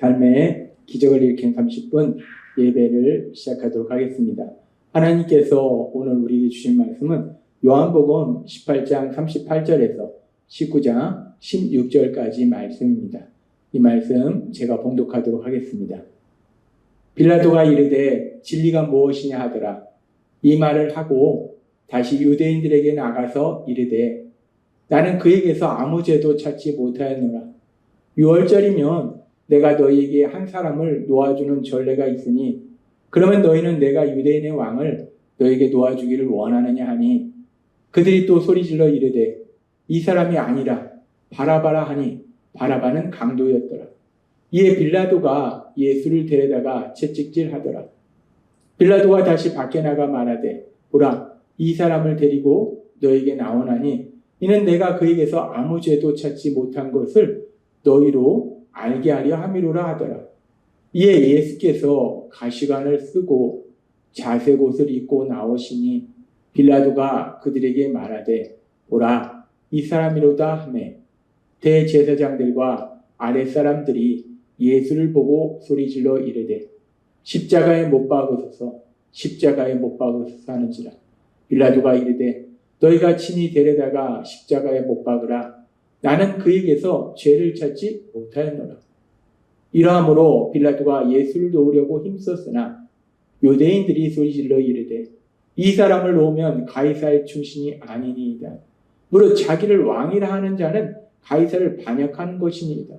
삶의 기적을 일으킨 30분 예배를 시작하도록 하겠습니다. 하나님께서 오늘 우리에게 주신 말씀은 요한복음 18장 38절에서 19장 16절까지 말씀입니다. 이 말씀 제가 봉독하도록 하겠습니다. 빌라도가 이르되 진리가 무엇이냐 하더라. 이 말을 하고 다시 유대인들에게 나가서 이르되 나는 그에게서 아무 죄도 찾지 못하였노라. 6월절이면 내가 너희에게 한 사람을 놓아주는 전례가 있으니 그러면 너희는 내가 유대인의 왕을 너희에게 놓아주기를 원하느냐 하니 그들이 또 소리질러 이르되 이 사람이 아니라 바라바라 하니 바라바는 강도였더라. 이에 빌라도가 예수를 데려다가 채찍질하더라. 빌라도가 다시 밖에 나가 말하되 보라 이 사람을 데리고 너에게 나오나니 이는 내가 그에게서 아무 죄도 찾지 못한 것을 너희로 알게 하려 함이로라 하더라. 이에 예수께서 가시관을 쓰고 자색 옷을 입고 나오시니 빌라도가 그들에게 말하되 보라 이 사람이로다 하매 대제사장들과 아랫사람들이 예수를 보고 소리질러 이르되 십자가에 못 박으소서 십자가에 못 박으소서 하는지라. 빌라도가 이르되 너희가 친히 데려다가 십자가에 못 박으라. 나는 그에게서 죄를 찾지 못하였노라. 이러함으로 빌라도가 예수를 놓으려고 힘썼으나 유대인들이 소리질러 이르되 이 사람을 놓으면 가이사의 충신이 아니니이다. 무릇 자기를 왕이라 하는 자는 가이사를 반역하는 것이니이다.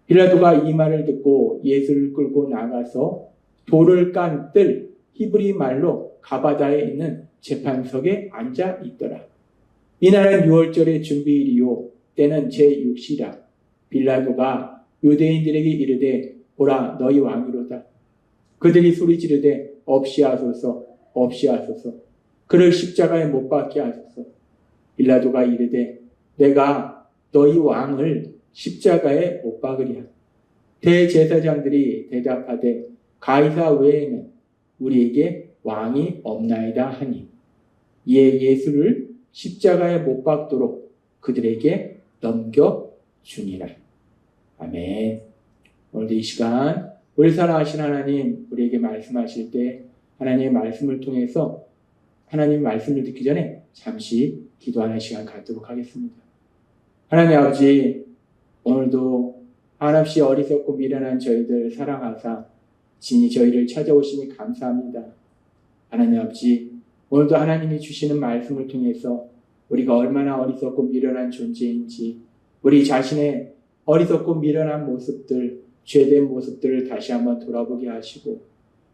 빌라도가 이 말을 듣고 예수를 끌고 나가서 돌을 깐 뜰 히브리 말로 가바다에 있는 재판석에 앉아 있더라. 이날은 6월절의 준비일이요 때는 제6시라. 빌라도가 유대인들에게 이르되 보라 너희 왕이로다. 그들이 소리 지르되 없이 하소서 없이 하소서 그를 십자가에 못 박게 하소서. 빌라도가 이르되 내가 너희 왕을 십자가에 못 박으랴. 대제사장들이 대답하되 가이사 외에는 우리에게 왕이 없나이다 하니 이에 예수를 십자가에 못 박도록 그들에게 넘겨주니라. 아멘. 오늘도 이 시간 우리 사랑하신 하나님 우리에게 말씀하실 때 하나님의 말씀을 통해서 하나님 말씀을 듣기 전에 잠시 기도하는 시간 갖도록 하겠습니다. 하나님 아버지 오늘도 한없이 어리석고 미련한 저희들 사랑하사 진히 저희를 찾아오시니 감사합니다. 하나님 아버지 오늘도 하나님이 주시는 말씀을 통해서 우리가 얼마나 어리석고 미련한 존재인지 우리 자신의 어리석고 미련한 모습들 죄된 모습들을 다시 한번 돌아보게 하시고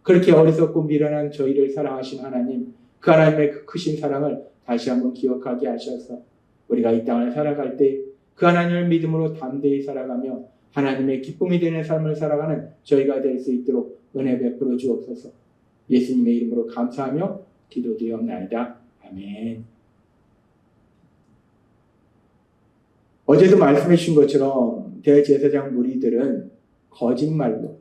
그렇게 어리석고 미련한 저희를 사랑하신 하나님 그 하나님의 그 크신 사랑을 다시 한번 기억하게 하셔서 우리가 이 땅을 살아갈 때 그 하나님을 믿음으로 담대히 살아가며 하나님의 기쁨이 되는 삶을 살아가는 저희가 될 수 있도록 은혜 베풀어 주옵소서. 예수님의 이름으로 감사하며 기도드리옵나이다. 아멘. 어제도 말씀해 주신 것처럼 대제사장 무리들은 거짓말로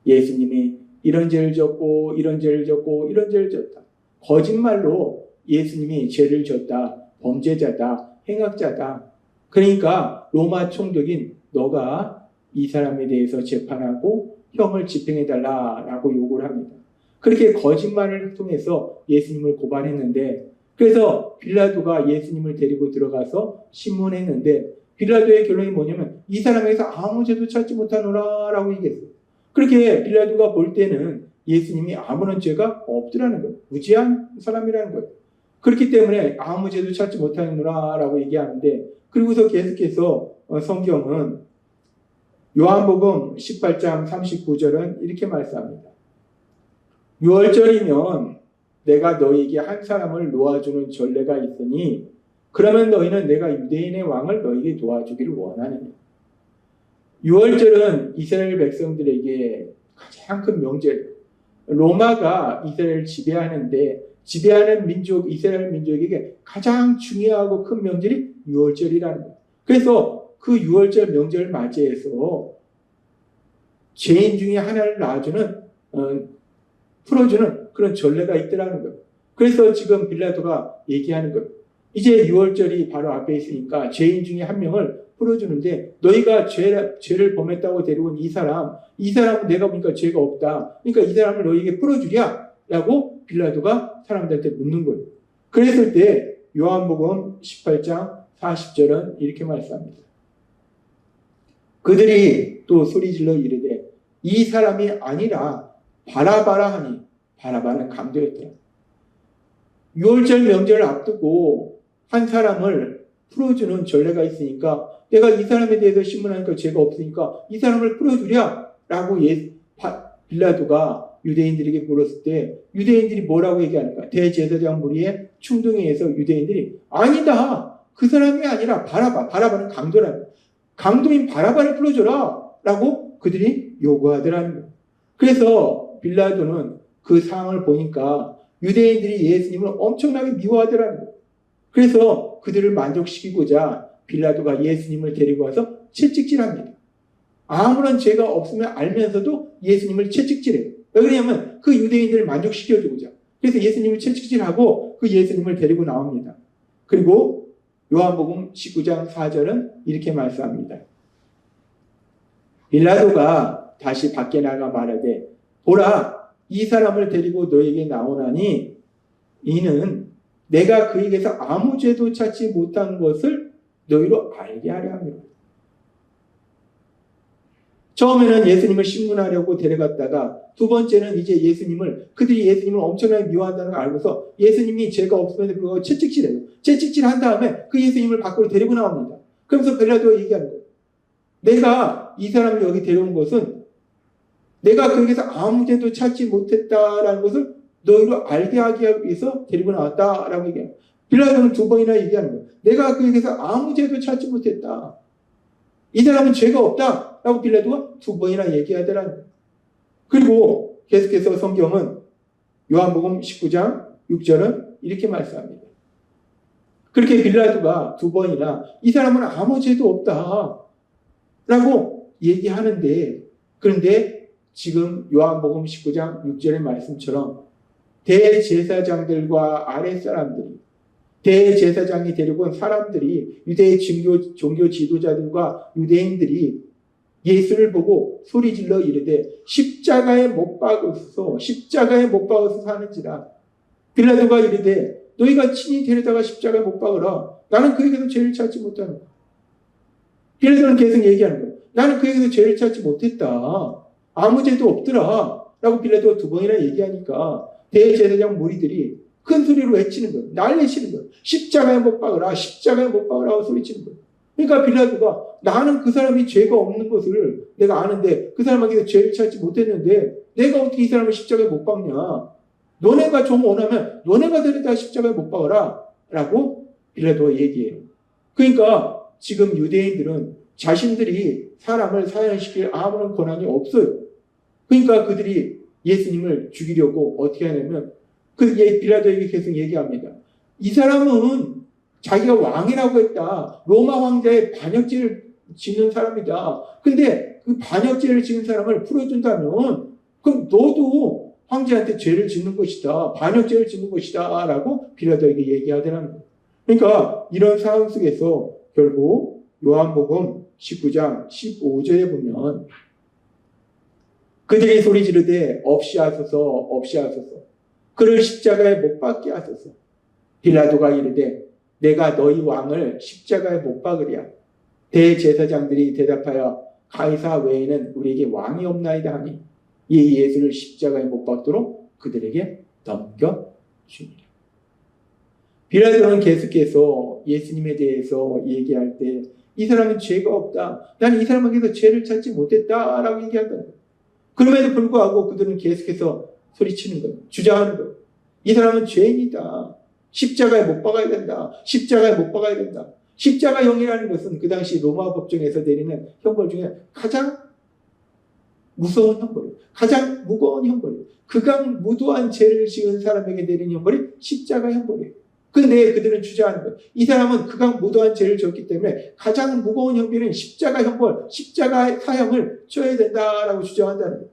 예수님이 이런 죄를 졌고 이런 죄를 졌고 이런 죄를 졌다. 거짓말로 예수님이 죄를 졌다. 범죄자다. 행악자다. 그러니까 로마 총독인 너가 이 사람에 대해서 재판하고 형을 집행해달라라고 요구를 합니다. 그렇게 거짓말을 통해서 예수님을 고발했는데 그래서 빌라도가 예수님을 데리고 들어가서 신문했는데 빌라도의 결론이 뭐냐면 이 사람에게서 아무 죄도 찾지 못하노라 라고 얘기했어요. 그렇게 빌라도가 볼 때는 예수님이 아무런 죄가 없더라는 거예요. 무지한 사람이라는 거예요. 그렇기 때문에 아무 죄도 찾지 못하노라 라고 얘기하는데 그리고서 계속해서 성경은 요한복음 18장 39절은 이렇게 말씀합니다. 6월절이면 내가 너희에게 한 사람을 놓아주는 전례가 있으니 그러면 너희는 내가 유대인의 왕을 너희에게 도와주기를 원하느냐. 6월절은 이스라엘 백성들에게 가장 큰 명절. 로마가 이스라엘을 지배하는데 지배하는 민족 이스라엘 민족에게 가장 중요하고 큰 명절이 6월절이라는 거예요. 그래서 그 6월절 명절을 맞이해서 죄인 중에 하나를 낳아주는 풀어주는 그런 전례가 있더라는 거예요. 그래서 지금 빌라도가 얘기하는 거예요. 이제 6월절이 바로 앞에 있으니까 죄인 중에 한 명을 풀어주는데 너희가 죄를 범했다고 데리고 온 이 사람은 내가 보니까 죄가 없다. 그러니까 이 사람을 너희에게 풀어주랴? 라고 빌라도가 사람들한테 묻는 거예요. 그랬을 때 요한복음 18장 40절은 이렇게 말씀합니다. 그들이 또 소리질러 이르되 이 사람이 아니라 바라바라 하니 바라바는 강도였더라. 유월절 명절을 앞두고 한 사람을 풀어주는 전례가 있으니까 내가 이 사람에 대해서 신문하니까 죄가 없으니까 이 사람을 풀어주랴 라고 빌라도가 유대인들에게 물었을 때 유대인들이 뭐라고 얘기하니까 대제사장 무리의 충동에 의해서 유대인들이 아니다. 그 사람이 아니라 바라바는 강도라는 강도인 바라바를 풀어줘라 라고 그들이 요구하더라는 거예요. 그래서 빌라도는 그 상황을 보니까 유대인들이 예수님을 엄청나게 미워하더라는 거예요. 그래서 그들을 만족시키고자 빌라도가 예수님을 데리고 와서 채찍질합니다. 아무런 죄가 없음을 알면서도 예수님을 채찍질해요. 왜 그러냐면 그 유대인들을 만족시켜주고자. 그래서 예수님을 채찍질하고 그 예수님을 데리고 나옵니다. 그리고 요한복음 19장 4절은 이렇게 말씀합니다. 빌라도가 다시 밖에 나가 말하되 보라 이 사람을 데리고 너에게 나오나니 이는 내가 그에게서 아무 죄도 찾지 못한 것을 너희로 알게 하려 함이라. 처음에는 예수님을 신문하려고 데려갔다가 두 번째는 이제 그들이 예수님을 엄청나게 미워한다는 걸 알고서 예수님이 죄가 없음에도 불구하고 채찍질해요. 채찍질한 다음에 그 예수님을 밖으로 데리고 나옵니다. 그러면서 빌라도가 얘기하는 거예요. 내가 이 사람을 여기 데려온 것은 내가 그에게서 아무 죄도 찾지 못했다라는 것을 너희로 알게 하기 위해서 데리고 나왔다라고 얘기해요. 빌라도는 두 번이나 얘기하는 거예요. 내가 그에게서 아무 죄도 찾지 못했다. 이 사람은 죄가 없다. 라고 빌라도가 두 번이나 얘기하더라는 거예요. 그리고 계속해서 성경은 요한복음 19장 6절은 이렇게 말씀합니다. 그렇게 빌라도가 두 번이나 이 사람은 아무 죄도 없다. 라고 얘기하는데 그런데 지금 요한복음 19장 6절의 말씀처럼 대제사장들과 아랫사람들이 대제사장이 데리고 온 사람들이 유대의 종교 지도자들과 유대인들이 예수를 보고 소리질러 이르되 십자가에 못 박으소서 사는지라. 빌라도가 이르되 너희가 친히 데려다가 십자가에 못 박으라. 나는 그에게서 죄를 찾지 못하는 거야. 빌라도는 계속 얘기하는 거야. 나는 그에게서 죄를 찾지 못했다. 아무 죄도 없더라. 라고 빌라도가 두 번이나 얘기하니까 대제사장 무리들이 큰 소리로 외치는 거예요. 난리치는 거예요. 십자가에 못 박으라 하고 소리치는 거예요. 그러니까 빌라도가 나는 그 사람이 죄가 없는 것을 내가 아는데 그 사람에게서 죄를 찾지 못했는데 내가 어떻게 이 사람을 십자가에 못 박냐. 너네가 좀 원하면 너네가 데려다 십자가에 못 박아라 라고 빌라도가 얘기해요. 그러니까 지금 유대인들은 자신들이 사람을 사형시킬 아무런 권한이 없어요. 그러니까 그들이 예수님을 죽이려고 어떻게 하냐면 빌라도에게 계속 얘기합니다. 이 사람은 자기가 왕이라고 했다. 로마 황제의 반역죄를 짓는 사람이다. 근데 그 반역죄를 지은 사람을 풀어준다면 그럼 너도 황제한테 죄를 짓는 것이다. 반역죄를 짓는 것이다. 라고 빌라도에게 얘기하더라는 거예요. 그러니까 이런 상황 속에서 결국 요한복음 19장 15절에 보면 그들이 소리 지르되 없이 하소서 그를 십자가에 못 박게 하소서. 빌라도가 이르되 내가 너희 왕을 십자가에 못 박으랴. 대제사장들이 대답하여 가이사 외에는 우리에게 왕이 없나이다 하니 이 예수를 십자가에 못 박도록 그들에게 넘겨주니라. 빌라도는 계속해서 예수님에 대해서 얘기할 때 이 사람은 죄가 없다. 나는 이 사람에게서 죄를 찾지 못했다라고 얘기한다. 그럼에도 불구하고 그들은 계속해서 소리치는 거예요. 주장하는 거예요. 이 사람은 죄인이다. 십자가에 못 박아야 된다. 십자가형이라는 것은 그 당시 로마 법정에서 내리는 형벌 중에 가장 무서운 형벌이에요. 가장 무거운 형벌이에요. 극강 무도한 죄를 지은 사람에게 내리는 형벌이 십자가 형벌이에요. 근데 그들은 주장하는 거예요. 이 사람은 극강 무도한 죄를 지었기 때문에 가장 무거운 형벌은 십자가 형벌, 십자가 사형을 쳐야 된다라고 주장한다는 거예요.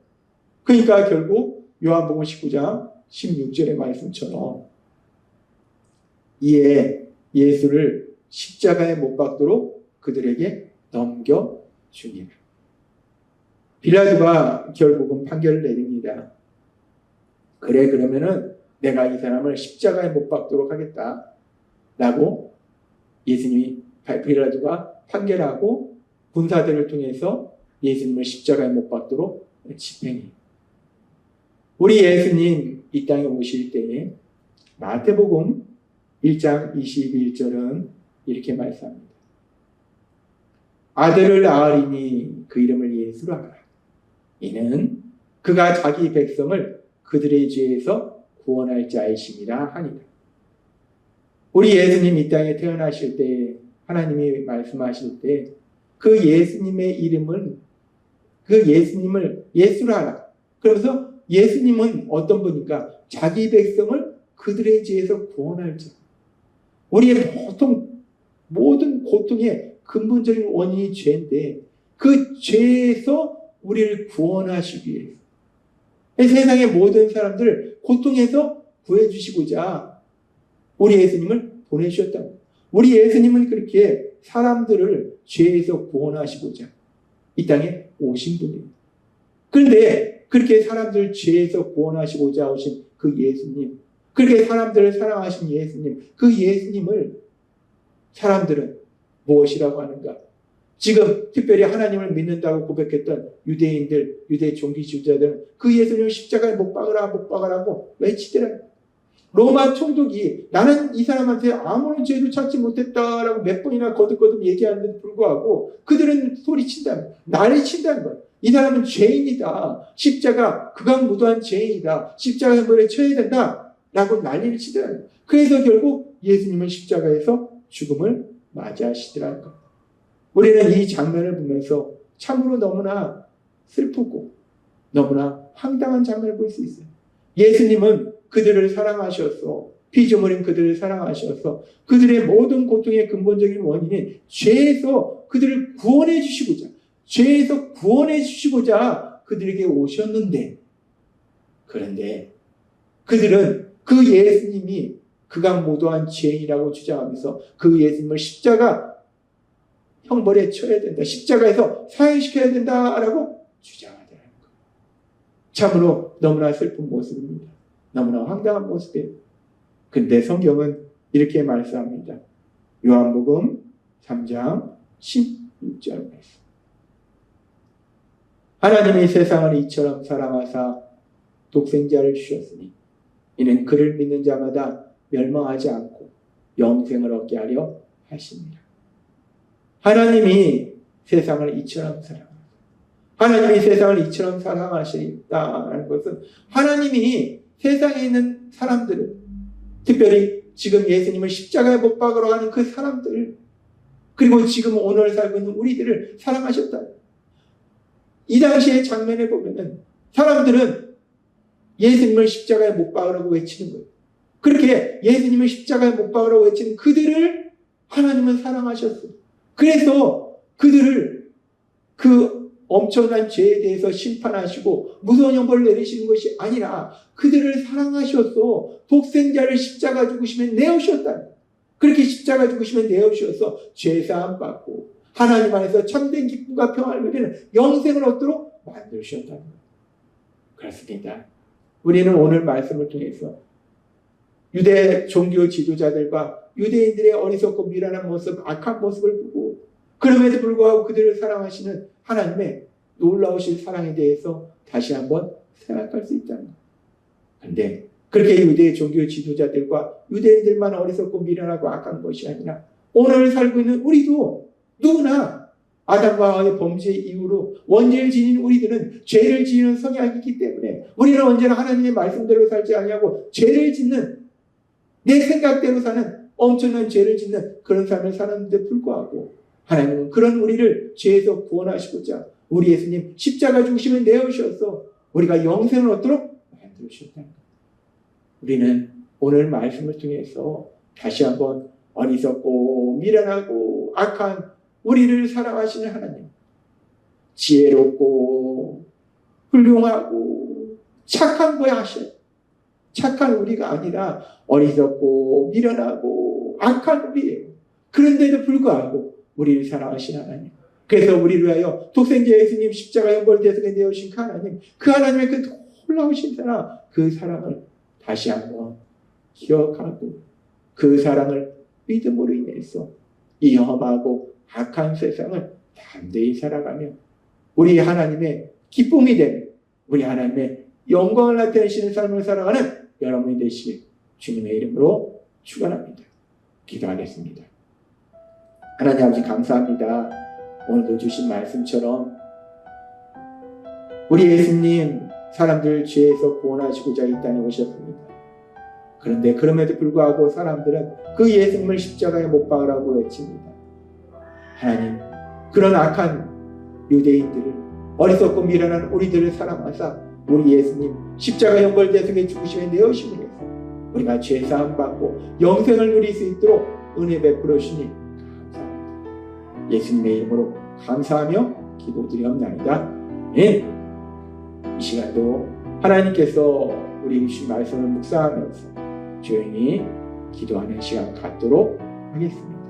그러니까 결국 요한복음 19장 16절의 말씀처럼 이에 예수를 십자가에 못 박도록 그들에게 넘겨주니라. 빌라도가 결국은 판결을 내립니다. 그래, 그러면은 내가 이 사람을 십자가에 못 박도록 하겠다 라고 예수님이, 빌라도가 판결하고 군사들을 통해서 예수님을 십자가에 못 박도록 집행해요. 우리 예수님 이 땅에 오실 때에 마태복음 1장 21절은 이렇게 말씀합니다. 아들을 낳으리니 그 이름을 예수라 하라. 이는 그가 자기 백성을 그들의 죄에서 구원할 자이심이라 하니라. 우리 예수님 이 땅에 태어나실 때 하나님이 말씀하실 때 그 예수님의 이름은, 그 예수님을 예수라 하라. 그러면서 예수님은 어떤 분인가? 자기 백성을 그들의 죄에서 구원할 자. 우리의 모든 고통의 근본적인 원인이 죄인데 그 죄에서 우리를 구원하시기 위해서 세상의 모든 사람들을 고통에서 구해주시고자 우리 예수님을 보내주셨다. 우리 예수님은 그렇게 사람들을 죄에서 구원하시고자 이 땅에 오신 분이에요. 그런데 그렇게 사람들을 죄에서 구원하시고자 오신 그 예수님, 그렇게 사람들을 사랑하신 예수님, 그 예수님을 사람들은 무엇이라고 하는가? 지금 특별히 하나님을 믿는다고 고백했던 유대인들, 유대 종기 지도자들은 그 예수님을 십자가에 못 박으라고 외치더라. 로마 총독이 나는 이 사람한테 아무런 죄도 찾지 못했다라고 몇 번이나 거듭거듭 얘기하는데도 불구하고 그들은 소리친다. 난리친다는 거야. 이 사람은 죄인이다. 십자가 극악무도한 죄인이다. 십자가에 물에 쳐야 된다. 라고 난리를 치더라. 그래서 결국 예수님은 십자가에서 죽음을 맞이하시더라는 거야. 우리는 이 장면을 보면서 참으로 너무나 슬프고 너무나 황당한 장면을 볼 수 있어요. 예수님은 그들을 사랑하셔서, 피조물인 그들을 사랑하셔서 그들의 모든 고통의 근본적인 원인인 죄에서 그들을 구원해 주시고자 그들에게 오셨는데, 그런데 그들은 그 예수님이 극악무도한 죄인이라고 주장하면서 그 예수님을 십자가 형벌에 쳐야 된다, 십자가에서 사형시켜야 된다라고 주장하더라는 거예요. 참으로 너무나 슬픈 모습입니다. 너무나 황당한 모습이에요. 근데 성경은 이렇게 말씀합니다. 요한복음 3장 16절 말씀. 하나님이 세상을 이처럼 사랑하사 독생자를 주셨으니 이는 그를 믿는 자마다 멸망하지 않고 영생을 얻게 하려 하십니다. 하나님이 세상을 이처럼 사랑하사, 하나님이 세상을 이처럼 사랑하시다는 것은 하나님이 세상에 있는 사람들을, 특별히 지금 예수님을 십자가에 못 박으러 가는 그 사람들을, 그리고 지금 오늘 살고 있는 우리들을 사랑하셨다. 이 당시의 장면에 보면은 사람들은 예수님을 십자가에 못 박으라고 외치는 거예요. 그렇게 예수님을 십자가에 못 박으라고 외치는 그들을 하나님은 사랑하셨어요. 그래서 그들을 그 엄청난 죄에 대해서 심판하시고 무서운 형벌을 내리시는 것이 아니라 그들을 사랑하셔서 독생자를 십자가 죽으시면 내어주셨다. 그렇게 십자가 죽으시면 내어주셔서 죄사함 받고 하나님 안에서 참된 기쁨과 평안을 누리는 영생을 얻도록 만드셨다는 거예요. 그렇습니다. 우리는 오늘 말씀을 통해서 유대 종교 지도자들과 유대인들의 어리석고 미련한 모습, 악한 모습을 보고 그럼에도 불구하고 그들을 사랑하시는 하나님의 놀라우신 사랑에 대해서 다시 한번 생각할 수 있다는 거예요. 그런데 그렇게 유대 종교 지도자들과 유대인들만 어리석고 미련하고 악한 것이 아니라 오늘 살고 있는 우리도 누구나 아담과 하와의 범죄 이후로 원죄를 지닌 우리들은 죄를 지는 성향이 있기 때문에 우리는 언제나 하나님의 말씀대로 살지 아니하고 죄를 짓는, 내 생각대로 사는 엄청난 죄를 짓는 그런 삶을 사는데 불구하고 하나님은 그런 우리를 죄에서 구원하시고자 우리 예수님 십자가 죽으시면 내어주셔서 우리가 영생을 얻도록 만들어주셨다는 거예요. 우리는 오늘 말씀을 통해서 다시 한번 어리석고 미련하고 악한 우리를 사랑하시는 하나님, 지혜롭고 훌륭하고 착한 거야 하셔. 착한 우리가 아니라 어리석고 미련하고 악한 우리예요. 그런데도 불구하고 우리를 사랑하시는 하나님, 그래서 우리를 위하여 독생자 예수님 십자가 연골대속에 내어오신 그 하나님, 그 하나님의 그 놀라우신 사랑, 그 사랑을 다시 한번 기억하고 그 사랑을 믿음으로 인해서 이 험하고 악한 세상을 담대히 살아가며 우리 하나님의 기쁨이 되는, 우리 하나님의 영광을 나타내시는 삶을 살아가는 여러분이 되시길 주님의 이름으로 축원합니다. 기도하겠습니다. 하나님 아버지 감사합니다. 오늘도 주신 말씀처럼 우리 예수님 사람들 죄에서 구원하시고자 이 땅에 오셨습니다. 그런데 그럼에도 불구하고 사람들은 그 예수님을 십자가에 못 박으라고 외칩니다. 하나님, 그런 악한 유대인들을, 어리석고 미련한 우리들을 사랑하사 우리 예수님 십자가 연골대속에 죽으심에 내어오심을 해서 우리가 죄사함 받고 영생을 누릴 수 있도록 은혜 베풀어 주시니 감사합니다. 예수님의 이름으로 감사하며 기도드리옵나이다. 이 시간도 하나님께서 우리 주신 말씀을 묵상하면서 조용히 기도하는 시간 갖도록 하겠습니다.